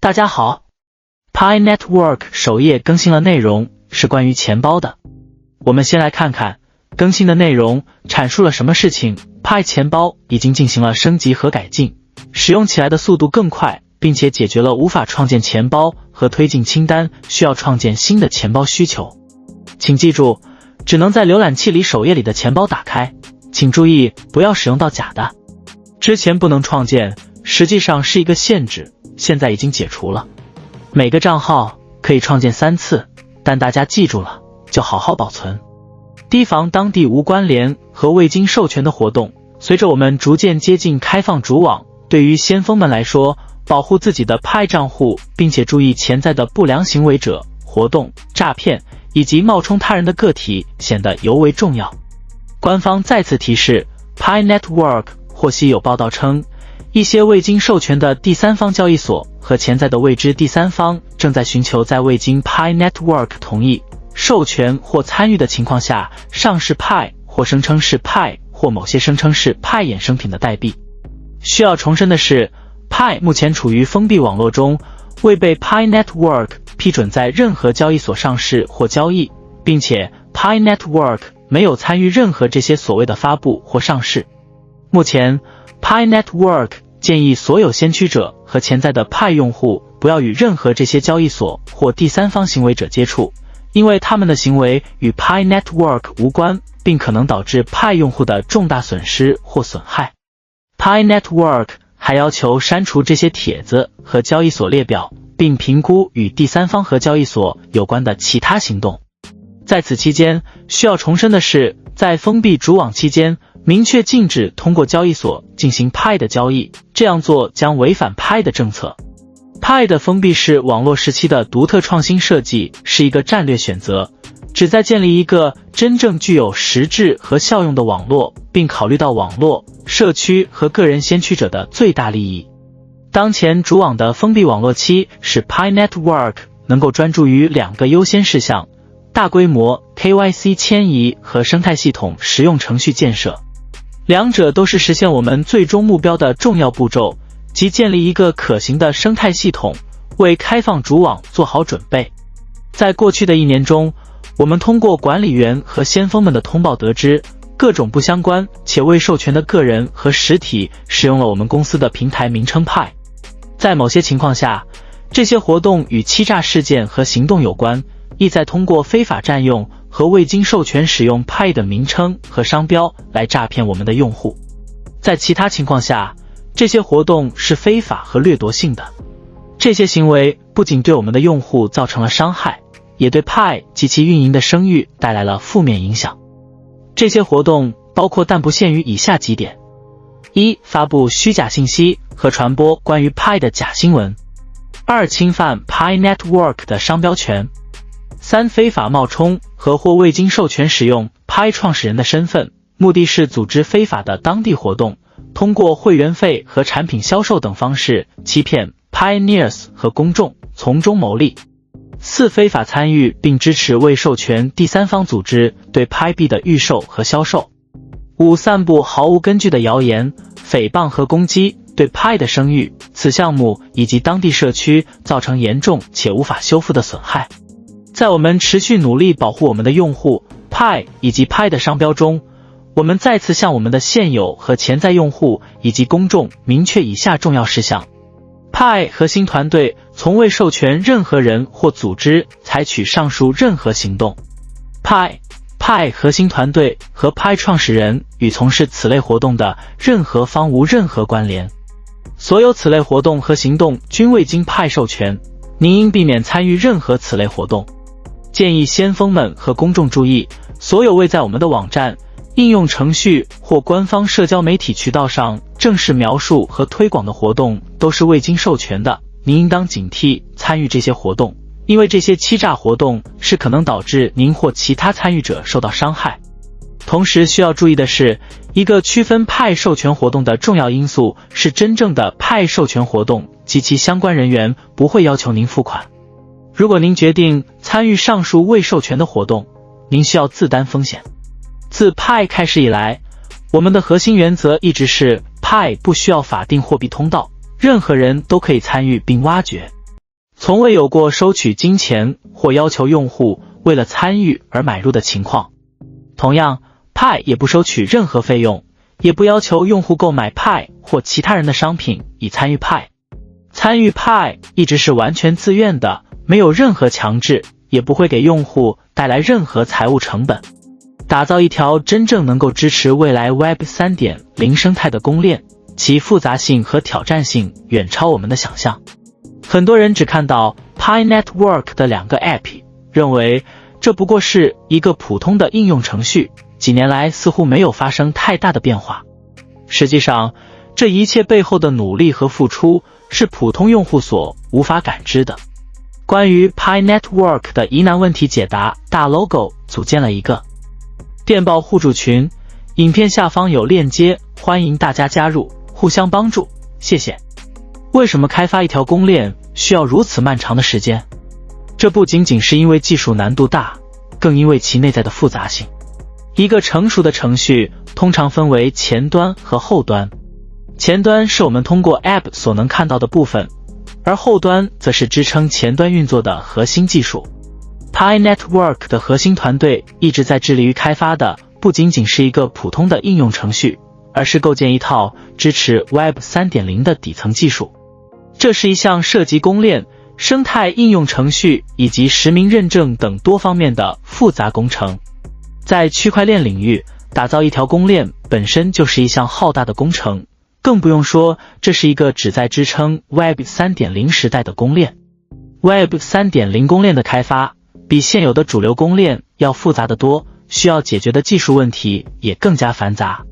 大家好 ，Pi Network 首页更新了内容，是关于钱包的。我们先来看看更新的内容阐述了什么事情。Pi 钱包已经进行了升级和改进，使用起来的速度更快，并且解决了无法创建钱包和推进清单需要创建新的钱包需求。请记住，只能在浏览器里首页里的钱包打开，请注意不要使用到假的。之前不能创建，实际上是一个限制，现在已经解除了。每个账号可以创建3次，但大家记住了就好好保存。提防当地无关联和未经授权的活动。随着我们逐渐接近开放主网，对于先锋们来说，保护自己的 Pi 账户，并且注意潜在的不良行为者、活动、诈骗以及冒充他人的个体显得尤为重要。官方再次提示 Pi Network 获悉有报道称，一些未经授权的第三方交易所和潜在的未知第三方正在寻求在未经 Pi Network 同意、授权或参与的情况下上市 Pi 或声称是 Pi 或某些声称是 Pi 衍生品的代币。需要重申的是， Pi 目前处于封闭网络中，未被 Pi Network 批准在任何交易所上市或交易，并且 Pi Network 没有参与任何这些所谓的发布或上市。目前 Pi Network 建议所有先驱者和潜在的 Pi 用户不要与任何这些交易所或第三方行为者接触，因为他们的行为与 Pi Network 无关，并可能导致 Pi 用户的重大损失或损害。Pi Network 还要求删除这些帖子和交易所列表，并评估与第三方和交易所有关的其他行动。在此期间，需要重申的是，在封闭主网期间，明确禁止通过交易所进行 Pi 的交易，这样做将违反 Pi 的政策。Pi 的封闭式网络时期的独特创新设计是一个战略选择，旨在建立一个真正具有实质和效用的网络，并考虑到网络、社区和个人先驱者的最大利益。当前主网的封闭网络期使 Pi Network 能够专注于2个优先事项：大规模 KYC 迁移和生态系统实用程序建设。两者都是实现我们最终目标的重要步骤，即建立一个可行的生态系统，为开放主网做好准备。在过去的1年中，我们通过管理员和先锋们的通报得知，各种不相关且未授权的个人和实体使用了我们公司的平台名称 Pi。在某些情况下，这些活动与欺诈事件和行动有关，意在通过非法占用和未经授权使用 Pi 的名称和商标来诈骗我们的用户。在其他情况下，这些活动是非法和掠夺性的。这些行为不仅对我们的用户造成了伤害，也对 Pi 及其运营的声誉带来了负面影响。这些活动包括但不限于以下几点：1. 发布虚假信息和传播关于 Pi 的假新闻； 2. 侵犯 Pi Network 的商标权； 3. 非法冒充和或未经授权使用 Pi 创始人的身份，目的是组织非法的当地活动，通过会员费和产品销售等方式欺骗 Pioneers 和公众，从中牟利。4. 非法参与并支持未授权第三方组织对 Pi 币的预售和销售。5. 散布毫无根据的谣言、诽谤和攻击，对 Pi 的声誉、此项目以及当地社区造成严重且无法修复的损害。在我们持续努力保护我们的用户、Pi 以及 Pi 的商标中，我们再次向我们的现有和潜在用户以及公众明确以下重要事项。Pi 核心团队从未授权任何人或组织采取上述任何行动。Pi 核心团队和 Pi 创始人与从事此类活动的任何方无任何关联。所有此类活动和行动均未经 Pi 授权，您应避免参与任何此类活动。建议先锋们和公众注意，所有未在我们的网站、应用程序或官方社交媒体渠道上正式描述和推广的活动都是未经授权的，您应当警惕参与这些活动，因为这些欺诈活动是可能导致您或其他参与者受到伤害。同时需要注意的是，一个区分 Pi 授权活动的重要因素是真正的 Pi 授权活动及其相关人员不会要求您付款。如果您决定参与上述未授权的活动，您需要自担风险。自 Pi 开始以来，我们的核心原则一直是 Pi 不需要法定货币通道，任何人都可以参与并挖掘从未有过收取金钱或要求用户为了参与而买入的情况。同样， Pi 也不收取任何费用，也不要求用户购买 Pi 或其他人的商品以参与 Pi。参与 Pi 一直是完全自愿的，没有任何强制，也不会给用户带来任何财务成本。打造一条真正能够支持未来 Web 3.0 生态的公链，其复杂性和挑战性远超我们的想象。很多人只看到 Pi Network 的2个 App， 认为这不过是一个普通的应用程序，几年来似乎没有发生太大的变化。实际上，这一切背后的努力和付出是普通用户所无法感知的。关于 Pi Network 的疑难问题解答，大 logo 组建了一个电报互助群，影片下方有链接，欢迎大家加入，互相帮助，谢谢。为什么开发一条公链需要如此漫长的时间？这不仅仅是因为技术难度大，更因为其内在的复杂性。一个成熟的程序通常分为前端和后端，前端是我们通过 App 所能看到的部分，而后端则是支撑前端运作的核心技术。Pi Network 的核心团队一直在致力于开发的不仅仅是一个普通的应用程序，而是构建一套支持 Web 3.0 的底层技术。这是一项涉及公链、生态应用程序以及实名认证等多方面的复杂工程。在区块链领域，打造一条公链本身就是一项浩大的工程，更不用说这是一个旨在支撑 Web 3.0 时代的公链。Web 3.0 公链的开发比现有的主流公链要复杂得多，需要解决的技术问题也更加繁杂。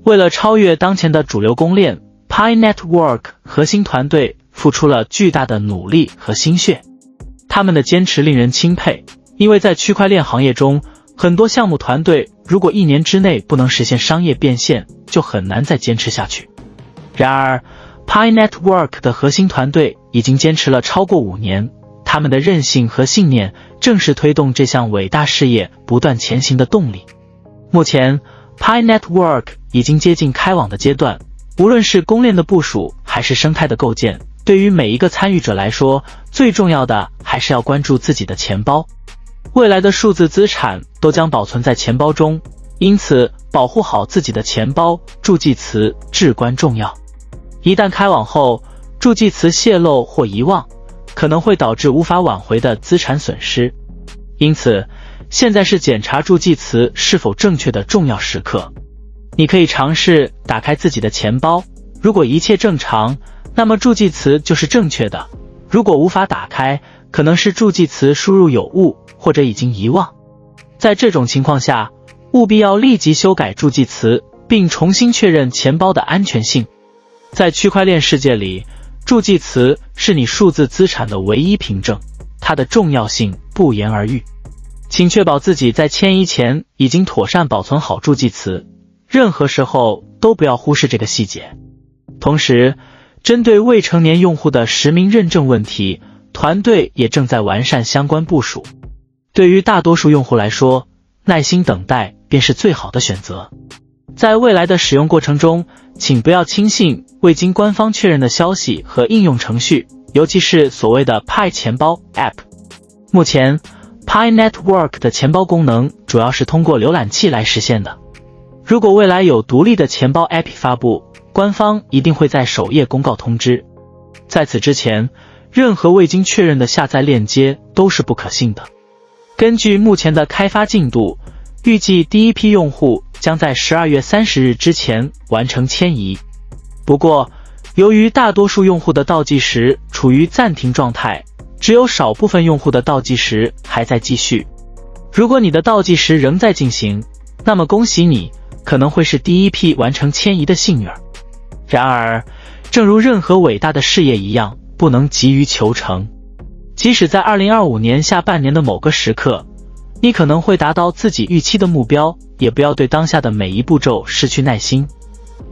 为了超越当前的主流公链， Pi Network 核心团队付出了巨大的努力和心血。他们的坚持令人钦佩，因为在区块链行业中，很多项目团队如果1年之内不能实现商业变现，就很难再坚持下去。然而 Pi Network 的核心团队已经坚持了超过5年，他们的韧性和信念正是推动这项伟大事业不断前行的动力。目前 Pi Network 已经接近开网的阶段，无论是公链的部署还是生态的构建，对于每一个参与者来说，最重要的还是要关注自己的钱包。未来的数字资产都将保存在钱包中，因此保护好自己的钱包助记词至关重要。一旦开网后，助记词泄露或遗忘，可能会导致无法挽回的资产损失。因此，现在是检查助记词是否正确的重要时刻。你可以尝试打开自己的钱包，如果一切正常，那么助记词就是正确的。如果无法打开，可能是助记词输入有误，或者已经遗忘。在这种情况下，务必要立即修改助记词，并重新确认钱包的安全性。在区块链世界里，助记词是你数字资产的唯一凭证，它的重要性不言而喻。请确保自己在迁移前已经妥善保存好助记词，任何时候都不要忽视这个细节。同时，针对未成年用户的实名认证问题，团队也正在完善相关部署。对于大多数用户来说，耐心等待便是最好的选择。在未来的使用过程中，请不要轻信未经官方确认的消息和应用程序，尤其是所谓的 Pi 钱包 App。目前 Pi Network 的钱包功能主要是通过浏览器来实现的。如果未来有独立的钱包 App 发布，官方一定会在首页公告通知。在此之前，任何未经确认的下载链接都是不可信的。根据目前的开发进度，预计第一批用户将在12月30日之前完成迁移。不过，由于大多数用户的倒计时处于暂停状态，只有少部分用户的倒计时还在继续。如果你的倒计时仍在进行，那么恭喜你，可能会是第一批完成迁移的幸运儿。然而，正如任何伟大的事业一样，不能急于求成。即使在2025年下半年的某个时刻，你可能会达到自己预期的目标，也不要对当下的每一步骤失去耐心。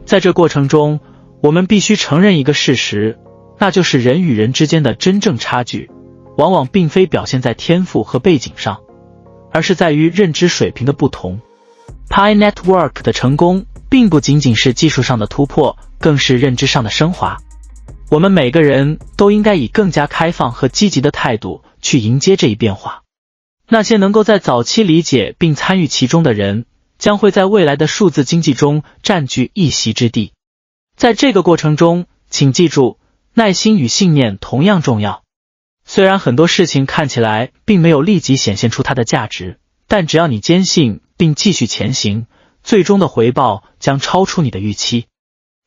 在这过程中，我们必须承认一个事实，那就是人与人之间的真正差距，往往并非表现在天赋和背景上，而是在于认知水平的不同。Pi Network 的成功并不仅仅是技术上的突破，更是认知上的升华。我们每个人都应该以更加开放和积极的态度去迎接这一变化。那些能够在早期理解并参与其中的人，将会在未来的数字经济中占据一席之地。在这个过程中，请记住，耐心与信念同样重要。虽然很多事情看起来并没有立即显现出它的价值，但只要你坚信并继续前行，最终的回报将超出你的预期。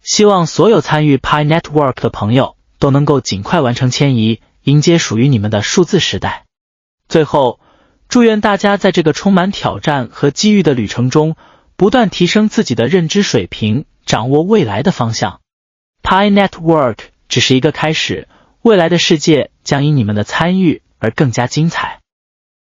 希望所有参与 Pi Network 的朋友都能够尽快完成迁移，迎接属于你们的数字时代。最后，祝愿大家在这个充满挑战和机遇的旅程中，不断提升自己的认知水平，掌握未来的方向。Pi Network 只是一个开始，未来的世界将因你们的参与而更加精彩。